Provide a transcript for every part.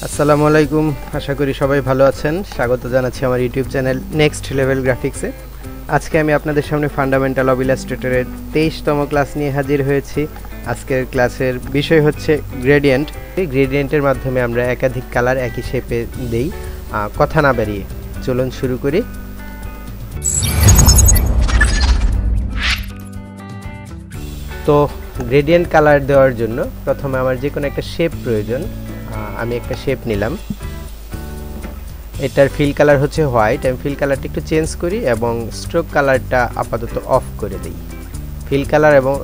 আসসালামু আলাইকুম, আশা করি সবাই ভালো আছেন। স্বাগত জানাচ্ছি আমার ইউটিউব চ্যানেল নেক্সট লেভেল গ্রাফিক্সে। আজকে আমি আপনাদের সামনে ফান্ডামেন্টাল অফ ইলাস্ট্রেটরের 23তম ক্লাস নিয়ে হাজির হয়েছি। আজকের ক্লাসের বিষয় হচ্ছে গ্রেডিয়েন্ট। এই গ্রেডিয়েন্টের মাধ্যমে আমরা একাধিক কালার একই শেপে দেই। কথা না বাড়িয়ে চলুন শুরু করি। তো গ্রেডিয়েন্ট কালার দেওয়ার জন্য প্রথমে আমার যে কোনো একটা শেপ প্রয়োজন। আমি একটা শেপ নিলাম, এটার ফিল কালার হচ্ছে হোয়াইট। আমি ফিল কালারটা একটু চেঞ্জ করি এবং স্ট্রোক কালারটা আপাতত অফ করে দিই। ফিল কালার এবং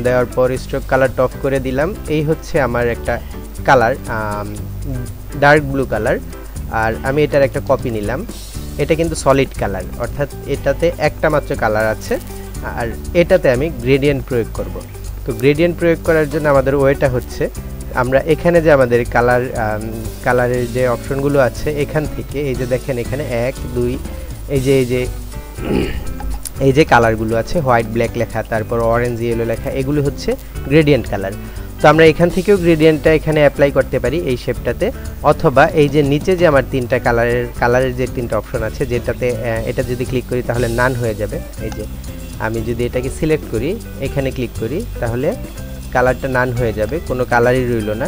দেওয়ার পর স্ট্রোক কালারটা অফ করে দিলাম। এই হচ্ছে আমার একটা কালার, ডার্ক ব্লু কালার। আর আমি এটার একটা কপি নিলাম। এটা কিন্তু সলিড কালার, অর্থাৎ এটাতে একটা মাত্র কালার আছে। আর এটাতে আমি গ্রেডিয়েন্ট প্রয়োগ করব। তো গ্রেডিয়েন্ট প্রয়োগ করার জন্য আমাদের ওয়েটা হচ্ছে, আমরা এখানে যে আমাদের কালারের যে অপশনগুলো আছে এখান থেকে এই যে দেখেন এখানে 1 2 এই যে কালারগুলো আছে, হোয়াইট ব্ল্যাক লেখা, তারপর অরেঞ্জ ইয়েলো লেখা, এগুলো হচ্ছে গ্রেডিয়েন্ট কালার। তো আমরা এখান থেকেও গ্রেডিয়েন্টটা এখানে অ্যাপ্লাই করতে পারি এই শেপটাতে, অথবা এই যে নিচে যে আমার তিনটা কালারের যে তিনটা অপশন আছে, যেটাতে এটা যদি ক্লিক করি তাহলে নান হয়ে যাবে। এই যে আমি যদি এটাকে সিলেক্ট করি, এখানে ক্লিক করি, তাহলে কালারটা নান হয়ে যাবে, কোনো কালারই রইল না।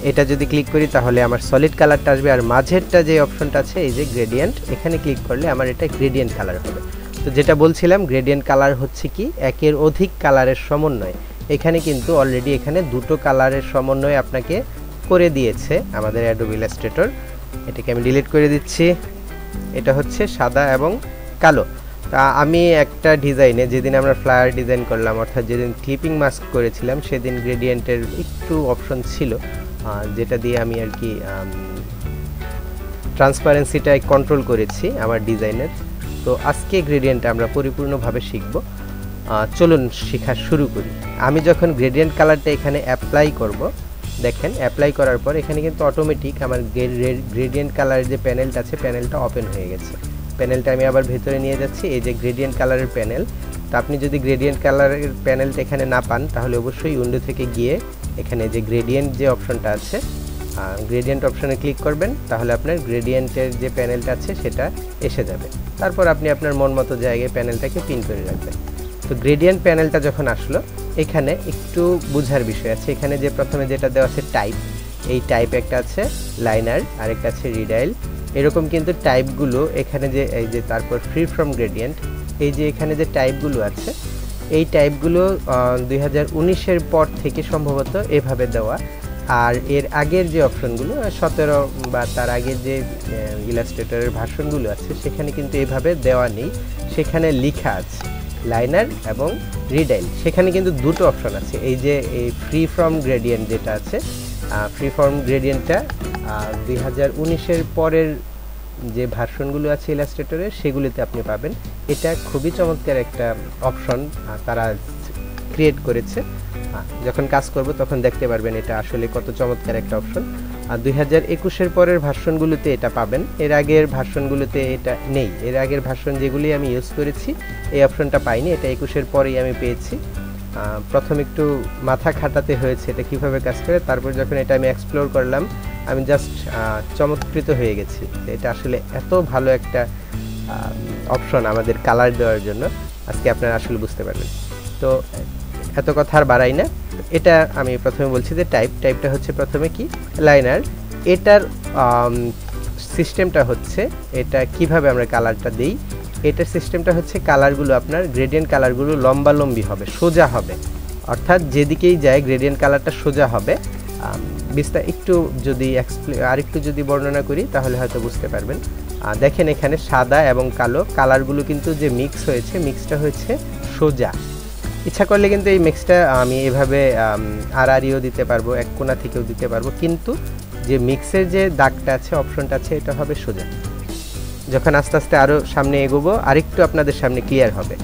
এটা যদি ক্লিক করি তাহলে আমার সলিড কালারটা আসবে। আর মাঝেরটা যে অপশনটা আছে এই যে গ্রেডিয়েন্ট, এখানে ক্লিক করলে আমার এটা গ্রেডিয়েন্ট কালার হবে। তো যেটা বলছিলাম, গ্রেডিয়েন্ট কালার হচ্ছে কি, একের অধিক কালারের সমন্বয়। এখানে কিন্তু অলরেডি এখানে দুটো কালারের সমন্বয় আপনাকে করে দিয়েছে আমাদের অ্যাডোবি ইলাস্ট্রেটর। এটাকে আমি ডিলিট করে দিচ্ছি। এটা হচ্ছে সাদা এবং কালো। আমি একটা ডিজাইনে, যেদিন আমরা ফ্লায়ার ডিজাইন করলাম, অর্থাৎ যেদিন ক্লিপিং মাস্ক করেছিলাম, সেদিন গ্রেডিয়েন্টের একটু অপশন ছিল, যেটা দিয়ে আমি আর কি ট্রান্সপারেন্সিটা কন্ট্রোল করেছি আমার ডিজাইনের। তো আজকে গ্রেডিয়েন্টটা আমরা পরিপূর্ণভাবে শিখব। চলুন শেখা শুরু করি। আমি যখন গ্রেডিয়েন্ট কালারটা এখানে অ্যাপ্লাই করব, দেখেন অ্যাপ্লাই করার পর এখানে কিন্তু অটোমেটিক আমার গ্রেডিয়েন্ট কালারের যে প্যানেলটা আছে, প্যানেলটা ওপেন হয়ে গেছে। প্যানেলটা আমি আবার ভেতরে নিয়ে যাচ্ছি, এই যে গ্রেডিয়েন্ট কালারের প্যানেল। তো আপনি যদি গ্রেডিয়েন্ট কালারের প্যানেলটা এখানে না পান, তাহলে অবশ্যই উইন্ডো থেকে গিয়ে এখানে যে গ্রেডিয়েন্ট যে অপশনটা আছে, গ্রেডিয়েন্ট অপশনে ক্লিক করবেন, তাহলে আপনার গ্রেডিয়েন্টের যে প্যানেলটা আছে সেটা এসে যাবে। তারপর আপনি আপনার মন মতো জায়গায় প্যানেলটাকে পিন করে রাখবেন। তো গ্রেডিয়েন্ট প্যানেলটা যখন আসলো, এখানে একটু বোঝার বিষয় আছে। এখানে যে প্রথমে যেটা দেওয়া আছে টাইপ, এই টাইপ একটা আছে লাইনার, আরেকটা আছে রিডাইল। এরকম কিন্তু টাইপগুলো এখানে যে এই যে তারপর ফ্রি ফ্রম গ্রেডিয়েন্ট, এই যে এখানে যে টাইপগুলো আছে, এই টাইপগুলো 2019-এর পর থেকে সম্ভবত এভাবে দেওয়া। আর এর আগের যে অপশনগুলো 17 বা তার আগের যে ইলাস্ট্রেটরের ভার্সনগুলো আছে, সেখানে কিন্তু এভাবে দেওয়া নেই। সেখানে লেখা আছে লাইনার এবং রিডাইল। সেখানে কিন্তু দুটো অপশন আছে। এই যে এই ফ্রি ফ্রম গ্রেডিয়েন্ট যেটা আছে, ফ্রি ফর্ম গ্রেডিয়েন্টটা 2019-এর পরের যে ভার্সনগুলো আছে ইলাস্ট্রেটরের, সেগুলিতে আপনি পাবেন। এটা খুবই চমৎকার একটা অপশন তারা ক্রিয়েট করেছে। যখন কাজ করব তখন দেখতে পারবেন এটা আসলে কত চমৎকার একটা অপশন। আর 2021-এর পরের ভার্সনগুলোতে এটা পাবেন, এর আগের ভার্সনগুলোতে এটা নেই। এর আগের ভার্সন যেগুলি আমি ইউজ করেছি, এই অপশনটা পাইনি, এটা 21-এর পরেই আমি পেয়েছি। প্রথম একটু মাথা খাটাতে হয়েছে এটা কীভাবে কাজ করে। তারপর যখন এটা আমি এক্সপ্লোর করলাম, আমি জাস্ট চমৎকৃত হয়ে গেছি। এটা আসলে এত ভালো একটা অপশন আমাদের কালার দেওয়ার জন্য, আজকে আপনারা আসলে বুঝতে পারবেন। তো এত কথা আর বাড়াই না। এটা আমি প্রথমে বলছি যে টাইপটা হচ্ছে প্রথমে কি লাইনার। এটার সিস্টেমটা হচ্ছে, এটা কিভাবে আমরা কালারটা দিই, এটার সিস্টেমটা হচ্ছে কালারগুলো আপনার গ্রেডিয়েন্ট কালারগুলো লম্বালম্বি হবে, সোজা হবে, অর্থাৎ যেদিকেই যায় গ্রেডিয়েন্ট কালারটা সোজা হবে। একটু যদি আরেকটু যদি বর্ণনা করি তাহলে হয়তো বুঝতে পারবেন। দেখেন এখানে সাদা এবং কালো কালারগুলো কিন্তু যে মিক্স হয়েছে, মিক্সটা হয়েছে সোজা। ইচ্ছা করলে কিন্তু এই মিক্সটা আমি এভাবে আড়াআড়িও দিতে পারবো, এক কোণা থেকেও দিতে পারবো, কিন্তু যে মিক্সের যে দাগটা আছে, অপশনটা আছে, এটা হবে সোজা। যখন আস্তে আস্তে আরও সামনে এগোবো, আরেকটু আপনাদের সামনে ক্লিয়ার হবে।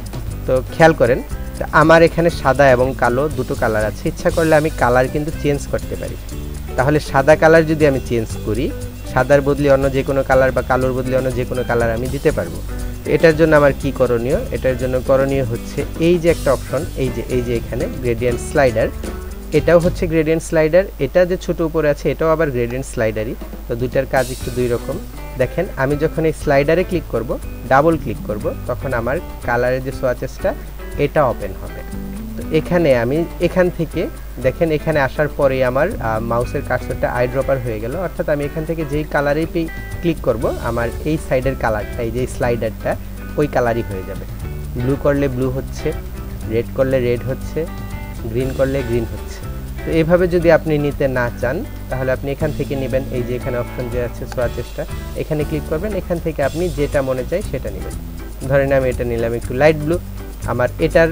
তো খেয়াল করেন, আমার এখানে সাদা এবং কালো দুটো কালার আছে। ইচ্ছা করলে আমি কালার কিন্তু চেঞ্জ করতে পারি। তাহলে সাদা কালার যদি আমি চেঞ্জ করি, সাদার বদলে অন্য যে কোনো কালার বা কালোর বদলে অন্য যে কোনো কালার আমি দিতে পারবো। এটার জন্য আমার কি করণীয়? এটার জন্য করণীয় হচ্ছে এই যে একটা অপশন, এই যে এখানে গ্রেডিয়েন্ট স্লাইডার, এটাও হচ্ছে গ্রেডিয়েন্ট স্লাইডার, এটা যে ছোট উপরে আছে এটাও আবার গ্রেডিয়েন্ট স্লাইডারই। তো দুইটার কাজ একটু দুই রকম। দেখেন আমি যখন এই স্লাইডারে ক্লিক করব, ডাবল ক্লিক করব, তখন আমার কালারের যে সোয়াচেসটা এটা ওপেন হবে। তো এখানে আমি এখান থেকে দেখেন এখানে আসার পরেই আমার মাউসের কার্সরটা আই ড্রপার হয়ে গেল, অর্থাৎ আমি এখান থেকে যেই কালারেই ক্লিক করব আমার এই সাইডের কালারটা, এই যে স্লাইডারটা ওই কালারই হয়ে যাবে। ব্লু করলে ব্লু হচ্ছে, রেড করলে রেড হচ্ছে, গ্রিন করলে গ্রিন হচ্ছে। তো এইভাবে যদি আপনি নিতে না চান তাহলে আপনি এখান থেকে নেবেন, এই যে এখানে অপশন যে আছে সোয়াচেসটা, এখানে ক্লিক করবেন, এখান থেকে আপনি যেটা মনে চায় সেটা নেবেন। ধরেন আমি এটা নিলাম একটু লাইট ব্লু, আমার এটার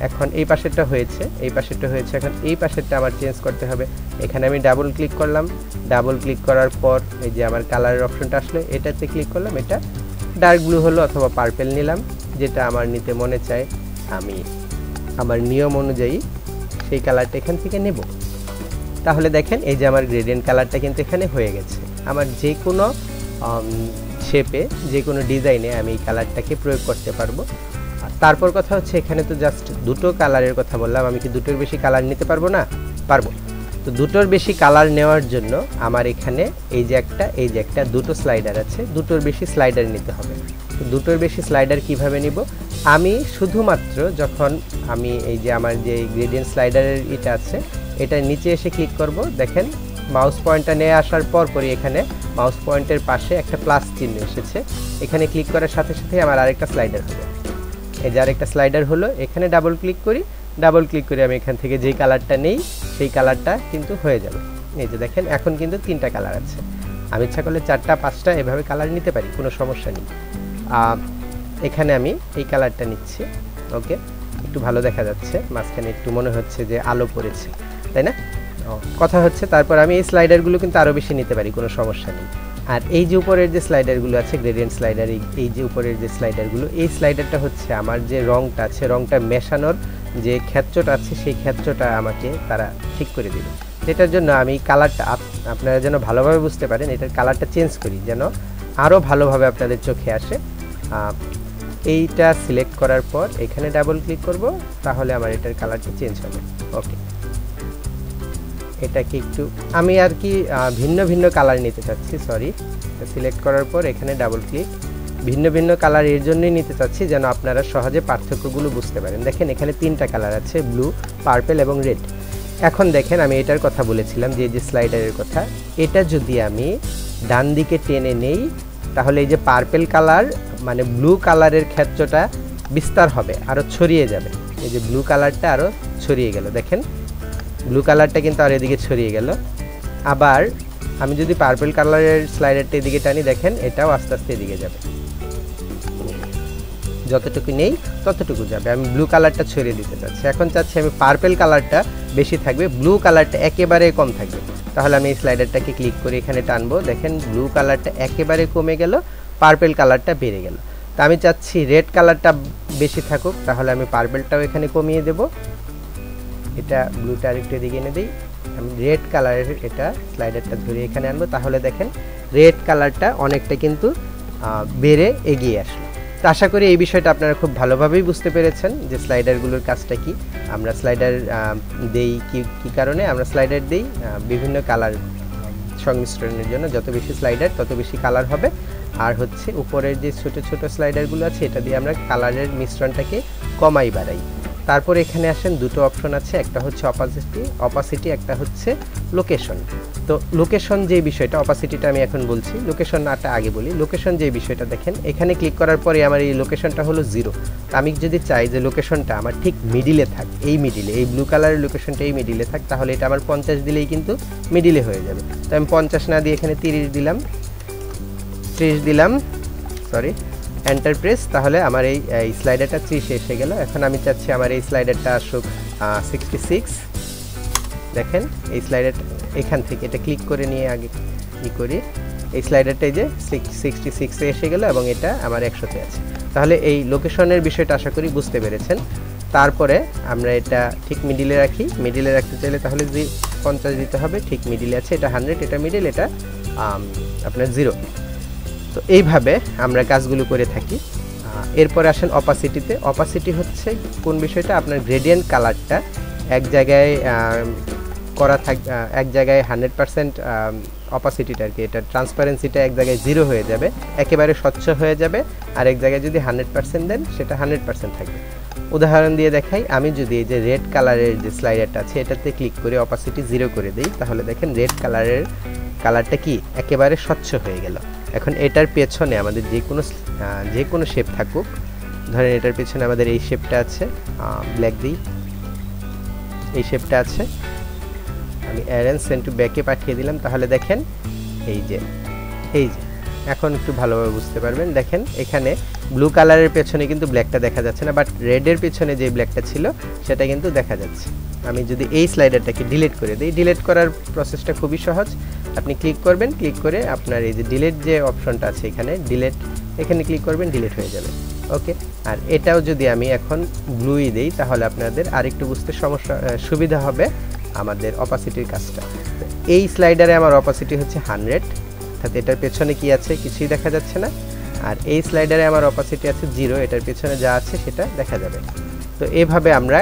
এখন এই পাশেরটা হয়েছে, এই পাশেরটা হয়েছে, এখন এই পাশেরটা আমার চেঞ্জ করতে হবে। এখানে আমি ডাবল ক্লিক করলাম, ডাবল ক্লিক করার পর এই যে আমার কালারের অপশনটা আসলে এটাতে ক্লিক করলাম, এটা ডার্ক ব্লু হলো অথবা পার্পেল নিলাম, যেটা আমার নিতে মনে চায় আমি আমার নিয়ম অনুযায়ী সেই কালারটা এখান থেকে নেব। তাহলে দেখেন এই যে আমার গ্রেডিয়েন্ট কালারটা কিন্তু এখানে হয়ে গেছে। আমার যে কোনো শেপে যে কোনো ডিজাইনে আমি এই কালারটাকে প্রয়োগ করতে পারবো। তারপর কথা হচ্ছে এখানে তো জাস্ট দুটো কালারের কথা বললাম, আমি কি দুটোর বেশি কালার নিতে পারবো না? পারবো। তো দুটোর বেশি কালার নেওয়ার জন্য আমার এখানে এই যে একটা দুটো স্লাইডার আছে, দুটোর বেশি স্লাইডার নিতে হবে। তো দুটোর বেশি স্লাইডার কিভাবে নিব? আমি শুধুমাত্র যখন আমি এই যে আমার যে গ্রেডিয়েন্ট স্লাইডারের এটা আছে এটার নিচে এসে ক্লিক করব, দেখেন মাউস পয়েন্টটা নিয়ে আসার পরই এখানে মাউস পয়েন্টের পাশে একটা প্লাস চিহ্ন এসেছে, এখানে ক্লিক করার সাথে সাথে আমার আরেকটা স্লাইডার হবে। এই যে আরেকটা স্লাইডার হলো, এখানে ডাবল ক্লিক করি, ডাবল ক্লিক করে আমি এখান থেকে যেই কালারটা নেই সেই কালারটা কিন্তু হয়ে যাবে। এই যে দেখেন এখন কিন্তু 3টা কালার আছে, আমি ইচ্ছা করলে 4টা 5টা এভাবে কালার নিতে পারি, কোনো সমস্যা নেই। এখানে আমি এই কালারটা নিচ্ছি, ওকে, একটু ভালো দেখা যাচ্ছে, মাঝখানে একটু মনে হচ্ছে যে আলো পড়েছে, তাই না? কথা হচ্ছে তারপর আমি এই স্লাইডারগুলো কিন্তু আরও বেশি নিতে পারি, কোনো সমস্যা নেই। আর এই যে উপরের যে স্লাইডারগুলো আছে গ্রেডিয়েন্ট স্লাইডার, এই যে উপরের যে স্লাইডারগুলো, এই স্লাইডারটা হচ্ছে আমার যে রংটা আছে, রংটা মেশানোর যে ক্ষেত্রটা আছে সেই ক্ষেত্রটা আমাকে তারা ঠিক করে দেবে। সেটার জন্য আমি কালারটা আপনারা যেন ভালোভাবে বুঝতে পারেন, এটার কালারটা চেঞ্জ করি যেন আরও ভালোভাবে আপনাদের চোখে আসে। এইটা সিলেক্ট করার পর এখানে ডাবল ক্লিক করব, তাহলে আমার এটার কালারটা চেঞ্জ হবে। ওকে, এটাকে একটু আমি আর কি ভিন্ন ভিন্ন কালার নিতে চাচ্ছি, সরি, সিলেক্ট করার পর এখানে ডাবল ক্লিক, ভিন্ন ভিন্ন কালার এর জন্যই নিতে চাচ্ছি যেন আপনারা সহজে পার্থক্যগুলো বুঝতে পারেন। দেখেন এখানে 3টা কালার আছে, ব্লু, পার্পেল এবং রেড। এখন দেখেন আমি এটার কথা বলেছিলাম যে স্লাইডারের কথা, এটা যদি আমি ডান দিকে টেনে নেই তাহলে এই যে পার্পেল কালার মানে ব্লু কালারের ক্ষেত্রটা বিস্তার হবে, আরও ছড়িয়ে যাবে। এই যে ব্লু কালারটা আরও ছড়িয়ে গেল, দেখেন ব্লু কালারটা কিন্তু আর এদিকে ছড়িয়ে গেল। আবার আমি যদি পার্পল কালারের স্লাইডারটা এদিকে টানি, দেখেন এটাও আস্তে আস্তে এদিকে যাবে, যতটুকু নেই ততটুকু যাবে। আমি ব্লু কালারটা ছড়িয়ে দিতে চাচ্ছি, এখন চাচ্ছি আমি পার্পল কালারটা বেশি থাকবে, ব্লু কালারটা একেবারে কম থাকবে। তাহলে আমি এই স্লাইডারটাকে ক্লিক করে এখানে টানবো, দেখেন ব্লু কালারটা একেবারে কমে গেল, পার্পল কালারটা বেড়ে গেল। তা আমি চাচ্ছি রেড কালারটা বেশি থাকুক, তাহলে আমি পার্পলটাও এখানে কমিয়ে দেব, এটা ব্লুটা আরেকটু এদিকে এনে দিই, আমি রেড কালারের এটা স্লাইডারটা ধরে এখানে আনবো, তাহলে দেখেন রেড কালারটা অনেকটা কিন্তু বেড়ে এগিয়ে আসলো। তো আশা করি এই বিষয়টা আপনারা খুব ভালোভাবেই বুঝতে পেরেছেন যে স্লাইডারগুলোর কাজটা কি। আমরা স্লাইডার দেই কি কারণে আমরা স্লাইডার দেই? বিভিন্ন কালার সংমিশ্রণের জন্য, যত বেশি স্লাইডার তত বেশি কালার হবে। আর হচ্ছে উপরের যে ছোট ছোট স্লাইডারগুলো আছে এটা দিয়ে আমরা কালারের মিশ্রণটাকে কমাই বাড়াই। তারপর এখানে আসেন দুটো অপশন আছে, একটা হচ্ছে অপাসিটি, একটা হচ্ছে লোকেশন। তো লোকেশন যে বিষয়টা, অপাসিটিটা আমি এখন বলছি, লোকেশনটা আগে বলি। লোকেশন যে বিষয়টা দেখেন এখানে ক্লিক করার পরে আমার এই লোকেশনটা হলো 0। আমি যদি চাই যে লোকেশনটা আমার ঠিক মিডিলে থাক, এই মিডিলে, এই ব্লু কালারের লোকেশনটা এই মিডিলে থাক, তাহলে এটা আমার 50 দিলেই কিন্তু মিডিলে হয়ে যাবে। তো আমি 50 না দিয়ে এখানে 30 দিলাম, 30 দিলাম, সরি, এন্টার প্রেস, তাহলে আমার এই স্লাইডারটা 30 এসে গেল। এখন আমি চাচ্ছি আমার এই স্লাইডারটা আসুক 66। দেখেন এই স্লাইডার এখান থেকে এটা ক্লিক করে নিয়ে আগে কি করি, এই স্লাইডারটা এই যে 66 এ এসে গেল এবং এটা আমার 100-তে আছে। তাহলে এই লোকেশনের বিষয়টা আশা করি বুঝতে পেরেছেন। তারপরে আমরা এটা ঠিক মিডিলে রাখি, মিডিলে রাখতে চাইলে তাহলে 50 দিতে হবে, ঠিক মিডিলে আছে, এটা 100, এটা মিডিল, এটা আপনার 0। তো এইভাবে আমরা কাজগুলো করে থাকি। এরপরে আসেন অপাসিটিতে। অপাসিটি হচ্ছে কোন বিষয়টা, আপনার গ্রেডিয়েন্ট কালারটা এক জায়গায় করা এক জায়গায় 100% অপাসিটিটা আর কি, এটা ট্রান্সপারেন্সিটা এক জায়গায় 0 হয়ে যাবে, একেবারে স্বচ্ছ হয়ে যাবে। আর এক জায়গায় যদি 100% দেন সেটা 100% থাকবে। উদাহরণ দিয়ে দেখাই, আমি যদি এই যে রেড কালারের যে স্লাইডারটা আছে এটাতে ক্লিক করে অপাসিটি 0 করে দিই, তাহলে দেখেন রেড কালারটা কি একেবারে স্বচ্ছ হয়ে গেল। এখন এটার পেছনে আমাদের যে কোনো শেপ থাকুক, ধরেন এটার পেছনে আমাদের এই শেপটা আছে, ব্ল্যাক দিই, এই শেপটা আছে, আমি অ্যারেঞ্জ সেন্ড টু ব্যাকে পাঠিয়ে দিলাম, তাহলে দেখেন এই যে এখন একটু ভালোভাবে বুঝতে পারবেন। দেখেন এখানে ব্লু কালারের পেছনে কিন্তু ব্ল্যাকটা দেখা যাচ্ছে না, বাট রেডের পেছনে যে ব্ল্যাকটা ছিল সেটা কিন্তু দেখা যাচ্ছে। আমি যদি এই স্লাইডারটাকে ডিলিট করে দিই, ডিলিট করার প্রসেসটা খুবই সহজ। আপনি ক্লিক করবেন, ক্লিক করে আপনার এই যে ডিলিট যে অপশনটা আছে এখানে এখানে ক্লিক করবেন, ডিলিট হয়ে যাবে। ওকে, আর এটাও যদি আমি এখন ব্লুই দেই তাহলে আপনাদের আরেকটু বুঝতে সুবিধা হবে আমাদের অপাসিটির কাজটা। এই স্লাইডারে আমার অপাসিটি হচ্ছে 100, অর্থাৎ এটার পেছনে কি আছে কিছুই দেখা যাচ্ছে না। আর এই স্লাইডারে আমার অপাসিটি আছে 0, এটার পেছনে যা আছে সেটা দেখা যাবে। তো এইভাবে আমরা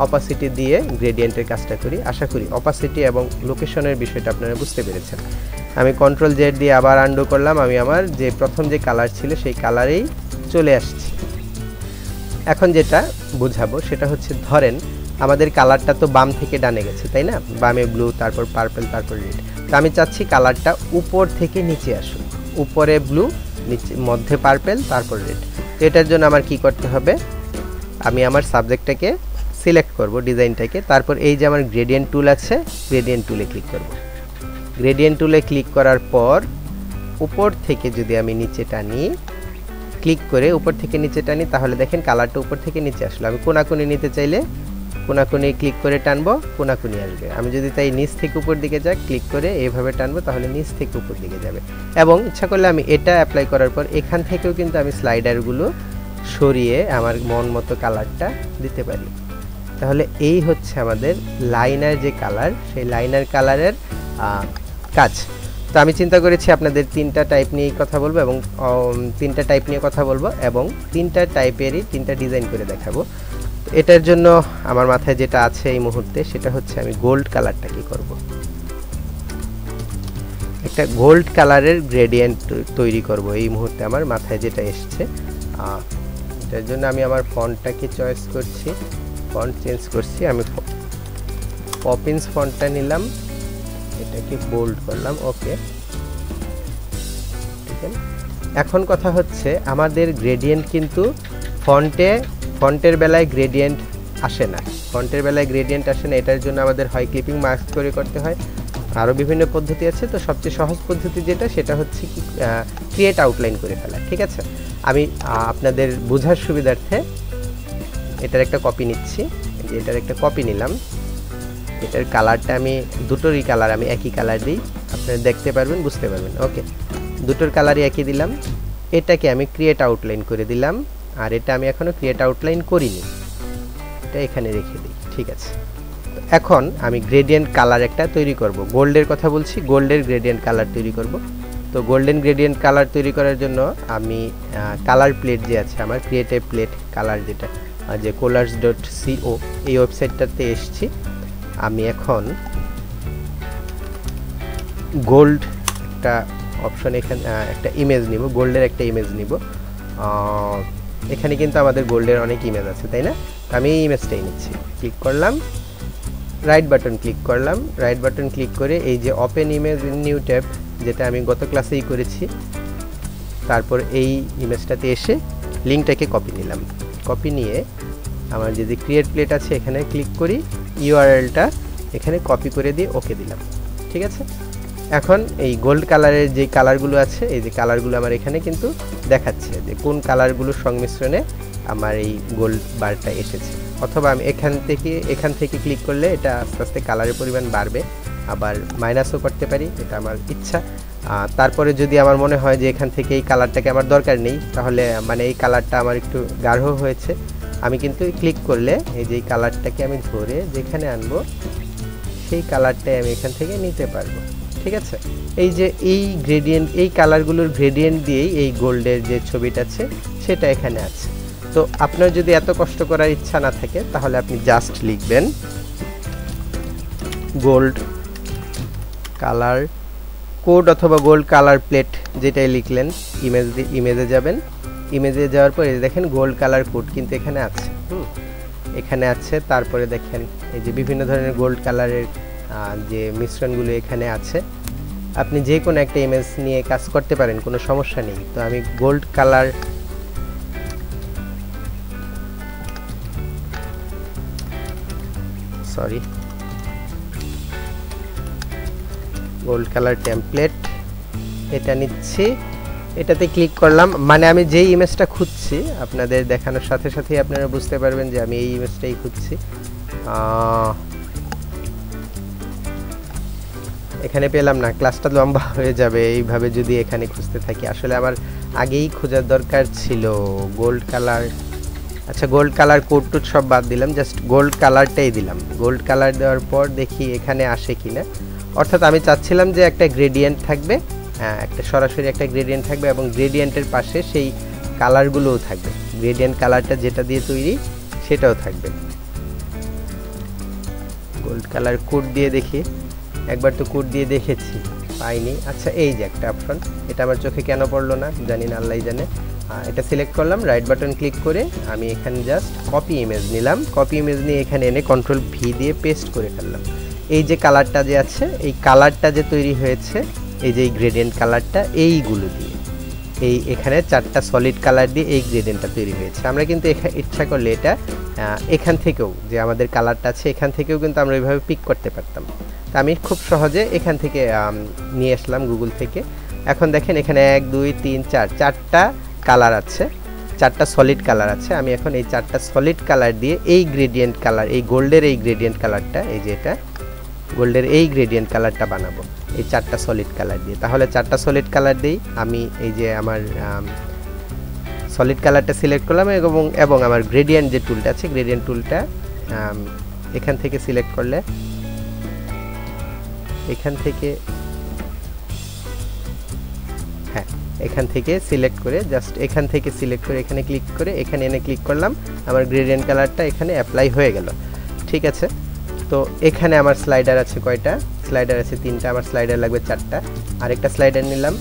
অপাসিটি দিয়ে গ্রেডিয়েন্টের কাজটা করি। আশা করি অপাসিটি এবং লোকেশনের বিষয়টা আপনারা বুঝতে পেরেছেন। আমি কন্ট্রোল জেড দিয়ে আবার আনডু করলাম, আমি আমার যে প্রথম যে কালার ছিল সেই কালারেই চলে আসছি। এখন যেটা বুঝাবো সেটা হচ্ছে, ধরেন আমাদের কালারটা তো বাম থেকে ডানে গেছে, তাই না? বামে ব্লু, তারপর পার্পল, তারপর রেড। তো আমি চাচ্ছি কালারটা উপর থেকে নিচে আসুক, উপরে ব্লু, নিচে মধ্যে পার্পল, তারপর রেড। তো এটার জন্য আমার কি করতে হবে, আমি আমার সাবজেক্টটাকে সিলেক্ট করব, ডিজাইনটাকে, তারপর এই যে আমার গ্রেডিয়েন্ট টুল আছে, গ্রেডিয়েন্ট টুলে ক্লিক করব। গ্রেডিয়েন্ট টুলে ক্লিক করার পর উপর থেকে যদি আমি নিচে টানি, ক্লিক করে উপর থেকে নিচে টানি, তাহলে দেখেন কালারটা উপর থেকে নিচে আসলো। আমি কোনাকুনি নিতে চাইলে কোনাকুনি ক্লিক করে টানবো, কোনাকুনি আসবে। আমি যদি তাই নিচ থেকে উপর দিকে যাই, ক্লিক করে এইভাবে টানবো, তাহলে নিচ থেকে উপর দিকে যাবে। এবং ইচ্ছা করলে আমি এটা অ্যাপ্লাই করার পর এখান থেকেও কিন্তু আমি স্লাইডারগুলো সরিয়ে আমার মন মতো কালারটা দিতে পারি। তাহলে এই হচ্ছে আমাদের লাইনার যে কালার, সেই লাইনার কালারের কাজ। তো আমি চিন্তা করেছি আপনাদের 3টা টাইপ নিয়েই কথা বলবো এবং 3টা টাইপ নিয়ে কথা বলবো এবং 3টা টাইপেরই 3টা ডিজাইন করে দেখাবো। এটার জন্য আমার মাথায় যেটা আছে এই মুহূর্তে সেটা হচ্ছে, আমি গোল্ড কালারটা কি করব, একটা গোল্ড কালারের গ্রেডিয়েন্ট তৈরি করব। এই মুহূর্তে আমার মাথায় যেটা এসছে, এটার জন্য আমি আমার ফন্টটাকে চয়েস করছি, ফন্ট চেঞ্জ করছি। আমি পপিন্স ফন্টটা নিলাম, এটাকে বোল্ড করলাম। ওকে, ঠিক আছে। এখন কথা হচ্ছে, আমাদের গ্রেডিয়েন্ট কিন্তু ফন্টের বেলায় গ্রেডিয়েন্ট আসে না, এটার জন্য আমাদের হয় ক্লিপিং মাস্ক করে করতে হয়, আরও বিভিন্ন পদ্ধতি আছে। তো সবচেয়ে সহজ পদ্ধতি যেটা, সেটা হচ্ছে কি ক্রিয়েট আউটলাইন করে ফেলা। ঠিক আছে, আমি আপনাদের বোঝার সুবিধার্থে এটার একটা কপি নিচ্ছি, এটার একটা কপি নিলাম। এটার কালারটা আমি দুটোরই কালার আমি একই কালার দিই, আপনারা দেখতে পারবেন, বুঝতে পারবেন। ওকে, দুটোর কালারই একই দিলাম। এটাকে আমি ক্রিয়েট আউটলাইন করে দিলাম, আর এটা আমি এখনো ক্রিয়েট আউটলাইন করিনি, এটা এখানে রেখে দিই। ঠিক আছে, এখন আমি গ্রেডিয়েন্ট কালার একটা তৈরি করব। গোল্ডের কথা বলছি, গোল্ডের গ্রেডিয়েন্ট কালার তৈরি করব। তো গোল্ডেন গ্রেডিয়েন্ট কালার তৈরি করার জন্য আমি কালার প্লেট যে আছে আমার, ক্রিয়েটিভ প্লেট কালার যেটা, যে colors.co এই ওয়েবসাইটটাতে এসেছি। আমি এখন গোল্ড একটা অপশন, এখানে একটা ইমেজ নিব, গোল্ডের একটা ইমেজ নিব। এখানে কিন্তু আমাদের গোল্ডের অনেক ইমেজ আছে, তাই না? আমি এই ইমেজটাই নিচ্ছি, ক্লিক করলাম, রাইট বাটন ক্লিক করলাম। রাইট বাটন ক্লিক করে এই যে open image in new tab, যেটা আমি গত ক্লাসেই করেছি, তারপর এই ইমেজটাতে এসে লিঙ্কটাকে কপি নিলাম। কপি নিয়ে আমার যে ক্রিয়েট প্লেট আছে এখানে ক্লিক করি, ইউআরএলটা এখানে কপি করে দিয়ে ওকে দিলাম। ঠিক আছে, এখন এই গোল্ড কালারের যে কালারগুলো আছে, এই যে কালারগুলো আমার এখানে কিন্তু দেখাচ্ছে যে কোন কালারগুলোর সংমিশ্রণে আমার এই গোল্ড বারটা এসেছে। অথবা আমি এখান থেকে ক্লিক করলে এটা আস্তে আস্তে কালারের পরিমাণ বাড়বে, আবার মাইনাসও করতে পারি, এটা আমার ইচ্ছা। তারপরে যদি আমার মনে হয় যে এখান থেকে এই কালারটাকে আমার দরকার নেই, তাহলে মানে এই কালারটা আমার একটু গাঢ় হয়েছে, আমি কিন্তু ক্লিক করলে এই যে কালারটাকে আমি ধরে যেখানে আনবো সেই কালারটাই আমি এখান থেকে নিতে পারবো। ঠিক আছে, এই যে এই গ্রেডিয়েন্ট, এই কালারগুলোর গ্রেডিয়েন্ট দিয়েই এই গোল্ডের যে ছবিটা আছে সেটা এখানে আছে। তো আপনার যদি এত কষ্ট করার ইচ্ছা না থাকে, তাহলে আপনি জাস্ট লিখবেন গোল্ড কালার কোড অথবা গোল্ড কালার প্লেট যেটাই লিখলেন, ইমেজে যাবেন। ইমেজে যাওয়ার পরে দেখেন গোল্ড কালার কোড কিন্তু এখানে আছে, এখানে আছে। তারপরে দেখেন এই যে বিভিন্ন ধরনের গোল্ড কালারের যে মিশ্রণগুলো এখানে আছে। আপনি যে কোনো একটা ইমেজ নিয়ে কাজ করতে পারেন, কোনো সমস্যা নেই। তো আমি gold colour gold colour template এটা নিচ্ছি, এটাতে ক্লিক করলাম। মানে আমি যেই ইমেজটা খুঁজছি আপনাদের দেখানোর সাথে সাথেই আপনারা বুঝতে পারবেন যে আমি এই ইমেজটাই খুঁজছি। এখানে পেলাম না, ক্লাসটা লম্বা হয়ে যাবে এইভাবে যদি এখানে খুঁজতে থাকি। আসলে আমার আগেই খোঁজার দরকার ছিল গোল্ড কালার। আচ্ছা, গোল্ড কালার কোড টুড সব বাদ দিলাম, জাস্ট গোল্ড কালারটাই দিলাম। গোল্ড কালার দেওয়ার পর দেখি এখানে আসে কিনা। অর্থাৎ আমি চাচ্ছিলাম যে একটা গ্রেডিয়েন্ট থাকবে, একটা সরাসরি একটা গ্রেডিয়েন্ট থাকবে এবং গ্রেডিয়েন্টের পাশে সেই কালারগুলোও থাকবে। গ্রেডিয়েন্ট কালারটা যেটা দিয়ে তৈরি সেটাও থাকবে। গোল্ড কালার কোড দিয়ে দেখি, একবার তো কোড দিয়ে দেখেছি, পাইনি। আচ্ছা, এই যে একটা অপশন, এটা আমার চোখে কেন পড়লো না জানি না, আল্লাহই জানে। এটা সিলেক্ট করলাম, রাইট বাটন ক্লিক করে আমি এখানে জাস্ট কপি ইমেজ নিলাম। কপি ইমেজ নিয়ে এখানে এনে কন্ট্রোল ভি দিয়ে পেস্ট করে ফেললাম। এই যে কালারটা যে আছে, এই কালারটা যে তৈরি হয়েছে, এই যে এই গ্রেডিয়েন্ট কালারটা, এইগুলো দিয়ে এখানে 4টা সলিড কালার দিয়ে এই গ্রেডিয়েন্টটা তৈরি হয়েছে। আমরা কিন্তু ইচ্ছা করলে এটা এখান থেকেও, যে আমাদের কালারটা আছে এখান থেকেও কিন্তু আমরা ওইভাবে পিক করতে পারতাম। তা আমি খুব সহজে এখান থেকে নিয়ে আসলাম গুগল থেকে। এখন দেখেন এখানে 1 2 3 4 4টা কালার আছে, 4টা সলিড কালার আছে। আমি এখন এই 4টা সলিড কালার দিয়ে এই গ্রেডিয়েন্ট কালার, এই গোল্ডের এই গ্রেডিয়েন্ট কালারটা, এই যে এটা গোল্ডের এই গ্রেডিয়েন্ট কালারটা বানাবো এই 4টা সলিড কালার দিয়ে। তাহলে 4টা সলিড কালার দিই আমি, এই যে আমার সলিড কালারটা সিলেক্ট করলাম এবং আমার গ্রেডিয়েন্ট যে টুলটা আছে, গ্রেডিয়েন্ট টুলটা এখান থেকে সিলেক্ট করলে, এখান থেকে, হ্যাঁ এখান থেকে সিলেক্ট করে জাস্ট এখান থেকে সিলেক্ট করে এখানে ক্লিক করে এখানে এনে ক্লিক করলাম, আমার গ্রেডিয়েন্ট কালারটা এখানে অ্যাপ্লাই হয়ে গেল। ঠিক আছে, তো এখানে আমার স্লাইডার আছে কয়টা? স্লাইডার আছে 3টা, আমার স্লাইডার লাগবে 4টা। আরেকটা স্লাইডার নিলাম।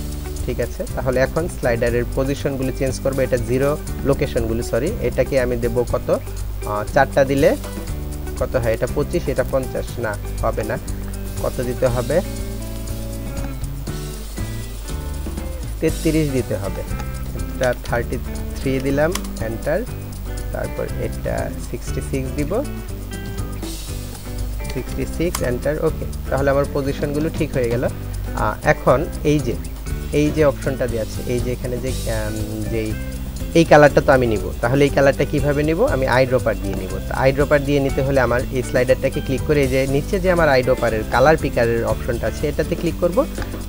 ঠিক আছে, তাহলে এখন স্লাইডারের পজিশনগুলো চেঞ্জ করব। এটা 0 লোকেশনগুলো, সরি, এটাকে আমি দেব কত? 4টা দিলে কত হয়? এটা 25, এটা 50, না হবে না, কত দিতে হবে? 33 দিতে হবে। এটা 33 দিলাম, এন্টার। তারপর এটা 66 দিব, 66 এন্টার। ওকে, তাহলে আমার পজিশনগুলো ঠিক হয়ে গেল। এখন এই যে অপশনটা দেওয়া আছে, এই যে এখানে যে এই কালারটা তো আমি নিব। তাহলে এই কালারটা কিভাবে নিব? আমি আইড্রপার দিয়ে নিব। তো আইড্রপার দিয়ে নিতে হলে আমার এই স্লাইডারটাকে ক্লিক করে এই যে নিচে যে আমার আইড্রপারের কালার পিকারের অপশনটা আছে এটাতে ক্লিক করব।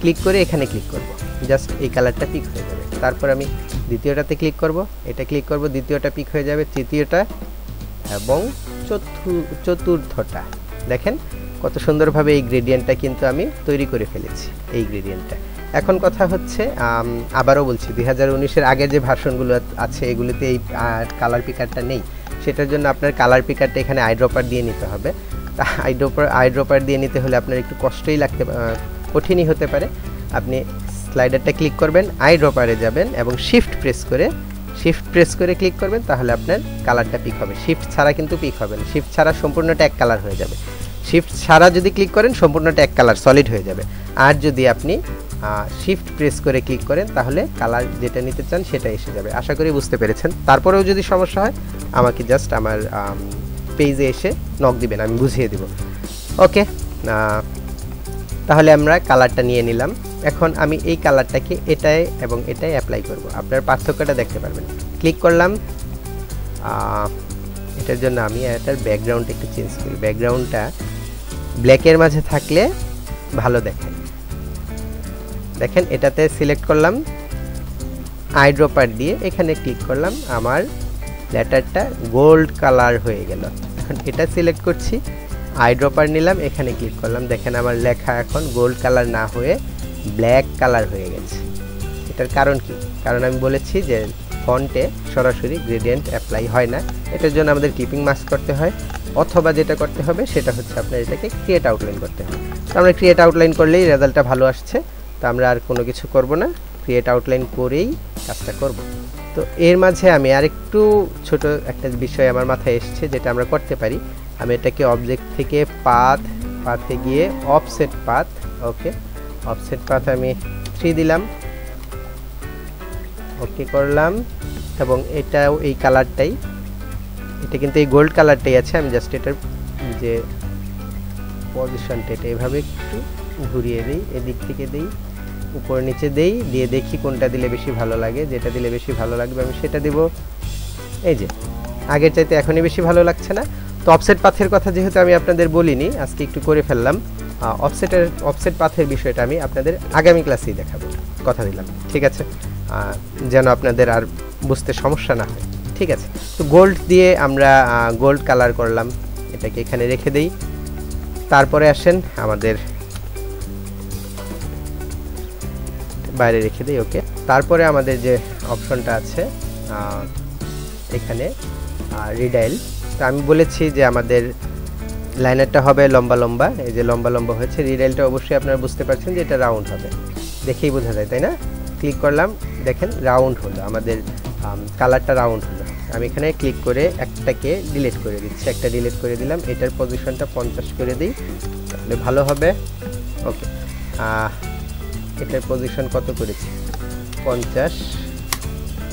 ক্লিক করে এখানে ক্লিক করব, জাস্ট এই কালারটা পিক হয়ে যাবে। তারপর আমি দ্বিতীয়টাতে ক্লিক করব, এটা ক্লিক করব, দ্বিতীয়টা পিক হয়ে যাবে, তৃতীয়টা এবং চতুর্থটা। দেখেন কত সুন্দরভাবে এই গ্রেডিয়েন্টটা কিন্তু আমি তৈরি করে ফেলেছি, এই গ্রেডিয়েন্টটা। এখন কথা হচ্ছে, আবারও বলছি, 2019-এর আগে যে ভার্সনগুলো আছে এগুলোতে এই কালার পিকারটা নেই। সেটার জন্য আপনার কালার পিকারটা এখানে আইড্রপার দিয়ে নিতে হবে। আইড্রপার দিয়ে নিতে হলে আপনার একটু কষ্টই কঠিনই হতে পারে। আপনি স্লাইডারটা ক্লিক করবেন, আইড্রপারে যাবেন এবং শিফট প্রেস করে ক্লিক করবেন, তাহলে আপনার কালারটা পিক হবে। শিফট ছাড়া কিন্তু পিক হবে না, শিফট ছাড়া সম্পূর্ণটা এক কালার হয়ে যাবে। শিফট ছাড়া যদি ক্লিক করেন সম্পূর্ণটা এক কালার সলিড হয়ে যাবে। আর যদি আপনি শিফট প্রেস করে ক্লিক করেন তাহলে কালার যেটা নিতে চান সেটা এসে যাবে। আশা করি বুঝতে পেরেছেন। তারপরেও যদি সমস্যা হয় আমাকে জাস্ট আমার পেজে এসে নক দিবেন, আমি বুঝিয়ে দেব। ওকে, তাহলে আমরা কালারটা নিয়ে নিলাম। এখন আমি এই কালারটাকে এটায় এবং এটায় অ্যাপ্লাই করব। আপনার পার্থক্যটা দেখতে পারবেন। ক্লিক করলাম। এটার জন্য আমি এটার ব্যাকগ্রাউন্ড একটু চেঞ্জ করি। ব্যাকগ্রাউন্ডটা ব্ল্যাকের মাঝে থাকলে ভালো দেখায়। দেখেন এটাতে সিলেক্ট করলাম, আইড্রপার দিয়ে এখানে ক্লিক করলাম, আমার লেটারটা গোল্ড কালার হয়ে গেল। এখন এটা সিলেক্ট করছি, আইড্রপার নিলাম, এখানে ক্লিক করলাম, দেখেন আমার লেখা এখন গোল্ড কালার না হয়ে ব্ল্যাক কালার হয়ে গেছে। এটার কারণ কি? কারণ আমি বলেছি যে ফন্টে সরাসরি গ্রেডিয়েন্ট অ্যাপ্লাই হয় না, এটার জন্য আমাদের ক্লিপিং মাস্ক করতে হয়। অথবা যেটা করতে হবে সেটা হচ্ছে আপনার এটাকে ক্রিয়েট আউটলাইন করতে হবে। তো আমরা ক্রিয়েট আউটলাইন করলেই রেজাল্টটা ভালো আসছে, তো আমরা আর কোনো কিছু করব না, ক্রিয়েট আউটলাইন করেই কাজটা করব। তো এর মাঝে আমি আরেকটু ছোট একটা বিষয় আমার মাথায় এসেছে যেটা আমরা করতে পারি। আমি এটাকে অবজেক্ট থেকে পাথে গিয়ে অফসেট পাথ, ওকে অফসেট পাথ আমি 3 দিলাম, ওকে করলাম, এবং এটাও এই কালারটাই, এটা কিন্তু এই গোল্ড কালারটাই আছে। আমি জাস্ট এটার যে পজিশনটা এটা এভাবে একটু ঘুরিয়ে দিই, এদিক থেকে দিই, উপর নিচে দেই, দিয়ে দেখি কোনটা দিলে বেশি ভালো লাগে। যেটা দিলে বেশি ভালো লাগবে আমি সেটা দেব। এই যে আগের চাইতে এখনই বেশি ভালো লাগছে না। তো অফসেট পাথের কথা যেহেতু আমি আপনাদের বলিনি, আজকে একটু করে ফেললাম। অফসেট পাথের বিষয়টা আমি আপনাদের আগামী ক্লাসেই দেখাবো, কথা দিলাম, ঠিক আছে, যেন আপনাদের আর বুঝতে সমস্যা না হয়, ঠিক আছে। তো গোল্ড দিয়ে আমরা গোল্ড কালার করলাম, এটাকে এখানে রেখে দেই। তারপরে আসেন আমাদের বাইরে রেখে দেই, ওকে। তারপরে আমাদের যে অপশনটা আছে এখানে রিডাইল, তো আমি বলেছি যে আমাদের লাইনারটা হবে লম্বা লম্বা, এই যে লম্বা লম্বা হয়েছে। রিডাইলটা অবশ্যই আপনারা বুঝতে পারছেন যে এটা রাউন্ড হবে, দেখেই বোঝা যায়, তাই না? ক্লিক করলাম, দেখেন রাউন্ড হলো, আমাদের কালারটা রাউন্ড হলো। আমি এখানে ক্লিক করে একটাকে ডিলিট করে দিচ্ছি, একটা ডিলিট করে দিলাম, এটার পজিশনটা 50 করে দিই, তাহলে ভালো হবে, ওকে। এটার পজিশন কত করেছি? 50,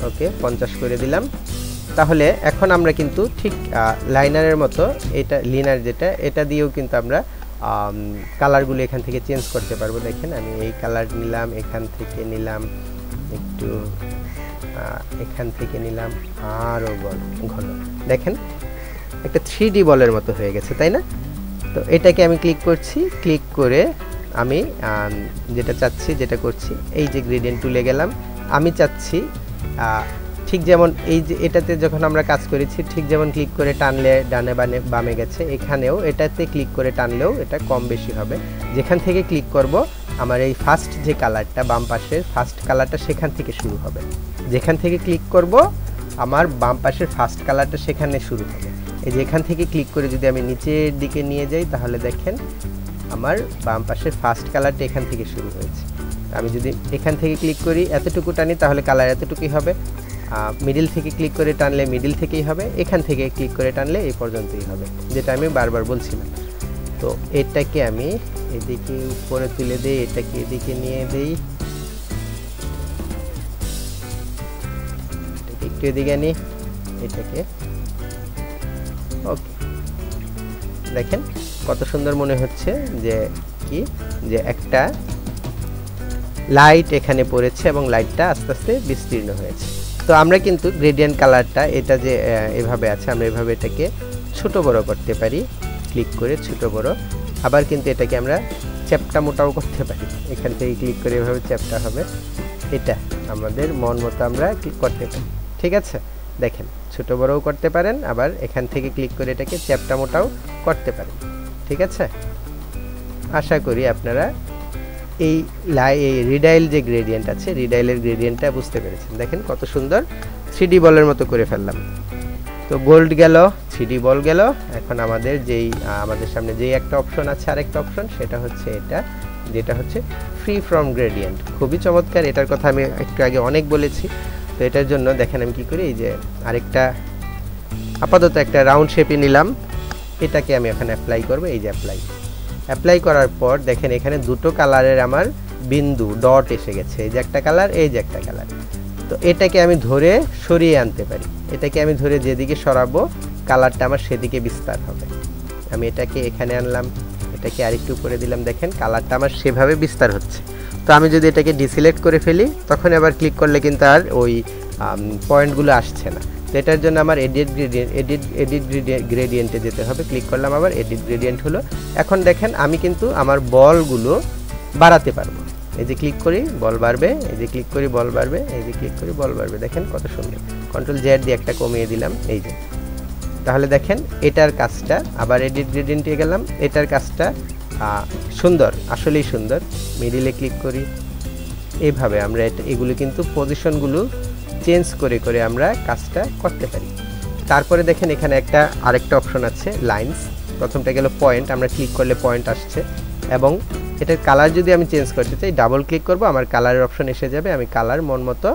ওকে 50 করে দিলাম। তাহলে এখন আমরা কিন্তু ঠিক লাইনারের মতো এটা লিনার যেটা, এটা দিয়েও কিন্তু আমরা কালারগুলো এখান থেকে চেঞ্জ করতে পারবো। দেখেন আমি এই কালার নিলাম, এখান থেকে নিলাম একটু, এখান থেকে নিলাম আরও ঘন, দেখেন একটা 3D বলের মতো হয়ে গেছে, তাই না? তো এটাকে আমি ক্লিক করছি, ক্লিক করে আমি যেটা চাচ্ছি, যেটা করছি, এই যে গ্রেডিয়েন্ট টুলে গেলাম। আমি চাচ্ছি ঠিক যেমন এই যে এটাতে যখন আমরা কাজ করেছি, ঠিক যেমন ক্লিক করে টানলে ডানে বামে গেছে, এখানেও এটাতে ক্লিক করে টানলেও এটা কম বেশি হবে। যেখান থেকে ক্লিক করব আমার এই ফার্স্ট যে কালারটা, বাম পাশের ফার্স্ট কালারটা সেখান থেকে শুরু হবে। যেখান থেকে ক্লিক করব আমার বাম পাশের ফার্স্ট কালারটা সেখানে শুরু হবে। এই যে এখান থেকে ক্লিক করে যদি আমি নিচের দিকে নিয়ে যাই, তাহলে দেখেন আমার বাম পাশের ফার্স্ট কালারটা এখান থেকে শুরু হয়েছে। আমি যদি এখান থেকে ক্লিক করি, এতটুকু টানি, তাহলে কালার এতটুকুই হবে। মিডিল থেকে ক্লিক করে টানলে মিডিল থেকেই হবে, এখান থেকে ক্লিক করে টানলে এই পর্যন্তই হবে, যেটা আমি বারবার বলছিলাম। তো এটাকে আমি এদিকে উপরে তুলে দিই, এটাকে এদিকে নিয়ে দিই, একটু এদিকে আনি, এটাকে, ওকে। দেখেন কত সুন্দর মনে হচ্ছে যে কি, যে একটা লাইট এখানে পড়েছে এবং লাইটটা আস্তে আস্তে বিস্তীর্ণ হয়েছে। তো আমরা কিন্তু গ্রেডিয়েন্ট কালারটা এটা যে এভাবে আছে, আমরা এভাবে এটাকে ছোট বড় করতে পারি, ক্লিক করে ছোট বড়। আবার কিন্তু এটাকে আমরা চ্যাপটা মোটাও করতে পারি, এখান থেকে ক্লিক করে এভাবে চ্যাপটা হবে। এটা আমাদের মন মতো আমরা ক্লিক করতে পারি, ঠিক আছে। দেখেন ছোট বড়ও করতে পারেন, আবার এখান থেকে ক্লিক করে এটাকে চ্যাপটা মোটাও করতে পারেন, ঠিক আছে। আশা করি আপনারা এই রিডাইল যে গ্রেডিয়েন্ট আছে, রিডাইলের গ্রেডিয়েন্টটা বুঝতে পেরেছেন। দেখেন কত সুন্দর 3D বলের মতো করে ফেললাম। তো গোল্ড গেল, 3D বল গেল। এখন আমাদের আমাদের সামনে যেই একটা অপশন আছে, আরেকটা অপশন, সেটা হচ্ছে এটা, যেটা হচ্ছে ফ্রি ফ্রম গ্রেডিয়েন্ট। খুবই চমৎকার, এটার কথা আমি একটু আগে অনেক বলেছি। তো এটার জন্য দেখেন আমি কি করি, এই যে আরেকটা আপাতত একটা রাউন্ড শেপে নিলাম, এটাকে আমি এখানে অ্যাপ্লাই করব। এই যে অ্যাপ্লাই করার পর দেখেন এখানে দুটো কালারের আমার বিন্দু ডট এসে গেছে, এই যে একটা কালার, এই যে একটা কালার। তো এটাকে আমি ধরে সরিয়ে আনতে পারি, এটাকে আমি ধরে যেদিকে সরাবো কালারটা আমার সেদিকে বিস্তার হবে। আমি এটাকে এখানে আনলাম, এটাকে আরেকটু করে দিলাম, দেখেন কালারটা আমার সেভাবে বিস্তার হচ্ছে। তো আমি যদি এটাকে ডিসিলেক্ট করে ফেলি, তখন আবার ক্লিক করলে কিন্তু আর ওই পয়েন্টগুলো আসছে না। তো এটার জন্য আমার এডিট গ্রেডিয়েন্টে যেতে হবে। ক্লিক করলাম, আবার এডিট গ্রেডিয়েন্ট হলো। এখন দেখেন আমি কিন্তু আমার বলগুলো বাড়াতে পারবো। এই যে ক্লিক করি বল বাড়বে, এই যে ক্লিক করি বল বাড়বে, এই যে ক্লিক করি বল বাড়বে। দেখেন কত সুন্দর। Ctrl+Z দিয়ে একটা কমিয়ে দিলাম, এই যে। তাহলে দেখেন এটার কাজটা, আবার এডিট গ্রেডিয়েন্টে গেলাম, এটার কাজটা সুন্দর, আসলেই সুন্দর। মিডিলে ক্লিক করি, এইভাবে আমরা এগুলো কিন্তু পজিশনগুলো চেঞ্জ করে করে আমরা কাজটা করতে পারি। তারপরে দেখেন এখানে আরেকটা অপশন আছে লাইনস। প্রথমটা গেল পয়েন্ট, আমরা ক্লিক করলে পয়েন্ট আসছে, এবং এটার কালার যদি আমি চেঞ্জ করতে চাই ডাবল ক্লিক করব, আমার কালারের অপশন এসে যাবে, আমি কালার মন মতো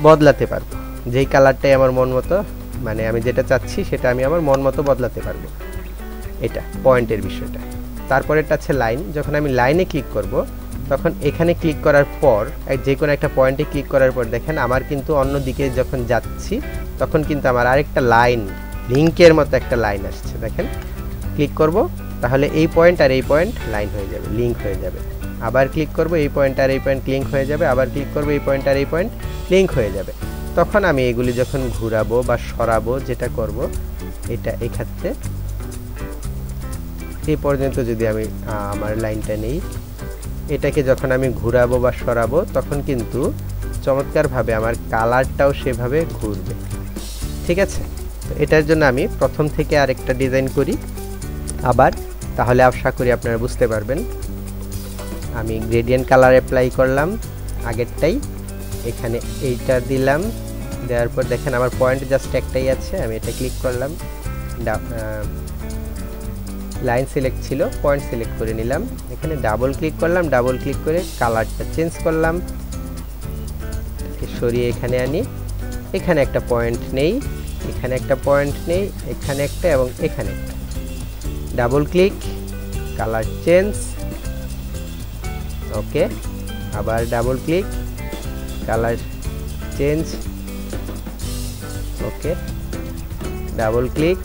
বদলাতে পারবো। যেই কালারটাই আমার মন মতো, মানে আমি যেটা চাচ্ছি সেটা আমি আমার মন মতো বদলাতে পারবো। এটা পয়েন্টের বিষয়টা। তারপরেরটা আছে লাইন। যখন আমি লাইনে ক্লিক করব তখন এখানে ক্লিক করার পর যে কোনো একটা পয়েন্টে ক্লিক করার পর দেখেন আমার কিন্তু অন্য দিকে যখন যাচ্ছি তখন কিন্তু আমার আরেকটা লাইন, লিঙ্কের মতো একটা লাইন আসছে। দেখেন ক্লিক করব, তাহলে এই পয়েন্ট আর এই পয়েন্ট লাইন হয়ে যাবে, লিঙ্ক হয়ে যাবে। আবার ক্লিক করব, এই পয়েন্ট আর এই পয়েন্ট লিঙ্ক হয়ে যাবে। আবার ক্লিক করব, এই পয়েন্ট আর এই পয়েন্ট লিঙ্ক হয়ে যাবে। তখন আমি এগুলি যখন ঘুরাবো বা সরাবো, যেটা করব এটা এক্ষেত্রে এই পর্যন্ত যদি আমি আমার লাইনটা নেই, এটাকে যখন আমি ঘুরাবো বা সরাবো তখন কিন্তু চমৎকারভাবে আমার কালারটাও সেভাবে ঘুরবে। ঠিক আছে, তো এটার জন্য আমি প্রথম থেকে আরেকটা ডিজাইন করি আবার, তাহলে আশা করি আপনারা বুঝতে পারবেন। আমি গ্রেডিয়েন্ট কালার অ্যাপ্লাই করলাম আগেরটাই, এখানে এইটা দিলাম, দেওয়ার পর দেখেন আমার পয়েন্ট জাস্ট একটাই আছে, আমি এটা ক্লিক করলাম, লাইন সিলেক্ট ছিল, পয়েন্ট সিলেক্ট করে নিলাম, এখানে ডাবল ক্লিক করলাম, ডাবল ক্লিক করে কালারটা চেঞ্জ করলাম, সরিয়ে এখানে আনি, এখানে একটা পয়েন্ট নেই, এখানে একটা পয়েন্ট নেই, এখানে একটা এবং এখানে একটা, ডাবল ক্লিক, কালার চেঞ্জ, ওকে, আবার ডাবল ক্লিক, কালার চেঞ্জ, ওকে, ডাবল ক্লিক,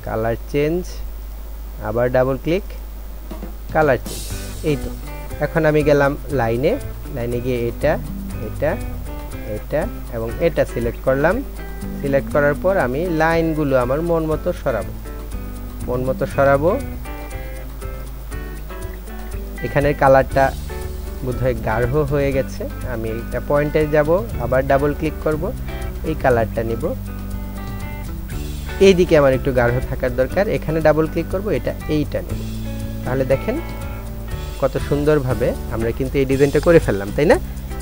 কালার চেঞ্জ, আবার ডাবল ক্লিক, কালার চেঞ্জ। এই তো এখন আমি গেলাম লাইনে, লাইনে গিয়ে এটা এটা এটা এবং এটা সিলেক্ট করলাম। সিলেক্ট করার পর আমি লাইনগুলো আমার মন মতো সরাবো। এখানের কালারটা বোধহয় গাঢ় হয়ে গেছে, আমি একটা পয়েন্টে যাব, আবার ডাবল ক্লিক করব, এই কালারটা নিব, এইদিকে আমার একটু গাঢ় থাকার দরকার, এখানে ডাবল ক্লিক করব, এইটা নেব। তাহলে দেখেন কত সুন্দরভাবে আমরা কিন্তু এই ডিজাইনটা করে ফেললাম, তাই না?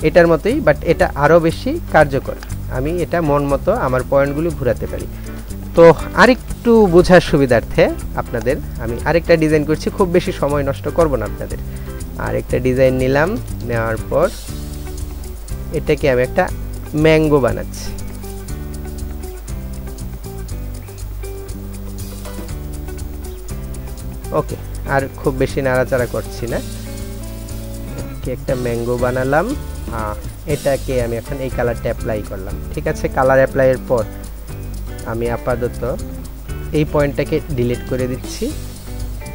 এটার মতোই, বাট এটা আরও বেশি কার্যকর। আমি এটা মন মতো আমার পয়েন্টগুলো ঘোরাতে পারি। তো আরেকটু বোঝার সুবিধার্থে আপনাদের আমি আরেকটা ডিজাইন করছি, খুব বেশি সময় নষ্ট করব না আপনাদের। আরেকটা ডিজাইন নিলাম, নেওয়ার পর এটাকে আমি একটা ম্যাঙ্গো বানাচ্ছি। ওকে, আর খুব বেশি নাড়াচাড়া করছি না, একটা ম্যাঙ্গো বানালাম, এটাকে আমি এখন এই কালারটা অ্যাপ্লাই করলাম। ঠিক আছে, কালার অ্যাপ্লাইয়ের পর আমি আপাতত এই পয়েন্টটাকে ডিলিট করে দিচ্ছি।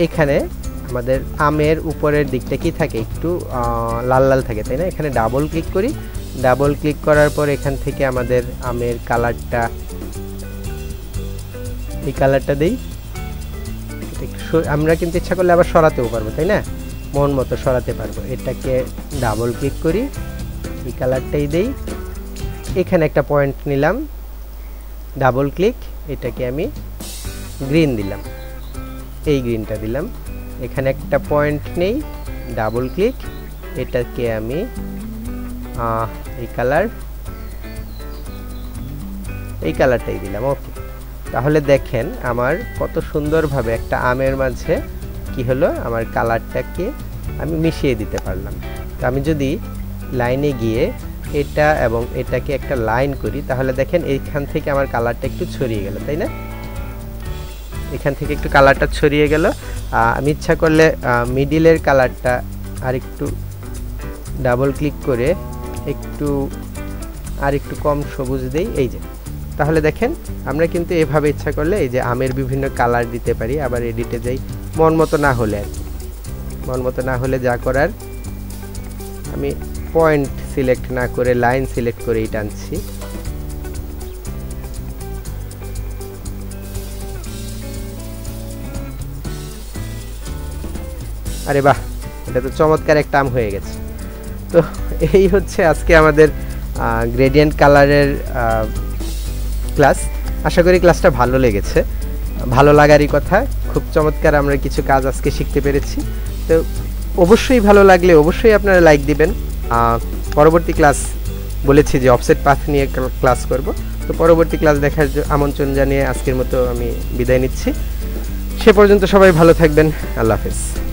এখানে আমাদের আমের উপরের দিকটা কি থাকে, একটু লাল লাল থাকে, তাই না? এখানে ডাবল ক্লিক করি, ডাবল ক্লিক করার পর এখান থেকে আমাদের আমের কালারটা, এই কালারটা দেই। আমরা কিন্তু ইচ্ছা করলে আবার সরাতেও পারবো, তাই না? মন মতো সরাতে পারবো। এটাকে ডাবল ক্লিক করি, এই কালারটাই দেই, এখানে একটা পয়েন্ট নিলাম, ডাবল ক্লিক, এটাকে আমি গ্রিন দিলাম, এই গ্রিনটা দিলাম, এখানে একটা পয়েন্ট নেই, ডাবল ক্লিক, এটাকে আমি এই কালারটাই দিলাম। ওকে, তাহলে দেখেন আমার কত সুন্দরভাবে একটা আমের মাঝে কি হলো, আমার কালারটাকে আমি মিশিয়ে দিতে পারলাম। তো আমি যদি লাইনে গিয়ে এটা এবং এটাকে একটা লাইন করি, তাহলে দেখেন এইখান থেকে আমার কালারটা একটু ছড়িয়ে গেল, তাই না? এখান থেকে একটু কালারটা ছড়িয়ে গেল। আমি ইচ্ছা করলে মিডিলের কালারটা আর একটু ডাবল ক্লিক করে আর একটু কম সবুজ দেই, এই যে। তাহলে দেখেন আমরা কিন্তু এভাবে ইচ্ছা করলে এই যে আমের বিভিন্ন কালার দিতে পারি। আবার এডিটে যাই, মন মতো না হলে আর কি, মন মতো না হলে যা করার, আমি পয়েন্ট সিলেক্ট না করে লাইন সিলেক্ট করেই টানছি। আরে বাহ, এটা তো চমৎকার একটা আম হয়ে গেছে। তো এই হচ্ছে আজকে আমাদের গ্রেডিয়েন্ট কালারের ক্লাস। আশা করি ক্লাসটা ভালো লেগেছে, ভালো লাগারই কথা। খুব চমৎকার আমরা কিছু কাজ আজকে শিখতে পেরেছি। তো অবশ্যই ভালো লাগলে অবশ্যই আপনারা লাইক দিবেন। পরবর্তী ক্লাস বলেছি যে অফসেট পাথ নিয়ে ক্লাস করব, তো পরবর্তী ক্লাস দেখার আমন্ত্রণ জানিয়ে আজকের মতো আমি বিদায় নিচ্ছি। সে পর্যন্ত সবাই ভালো থাকবেন। আল্লাহ হাফেজ।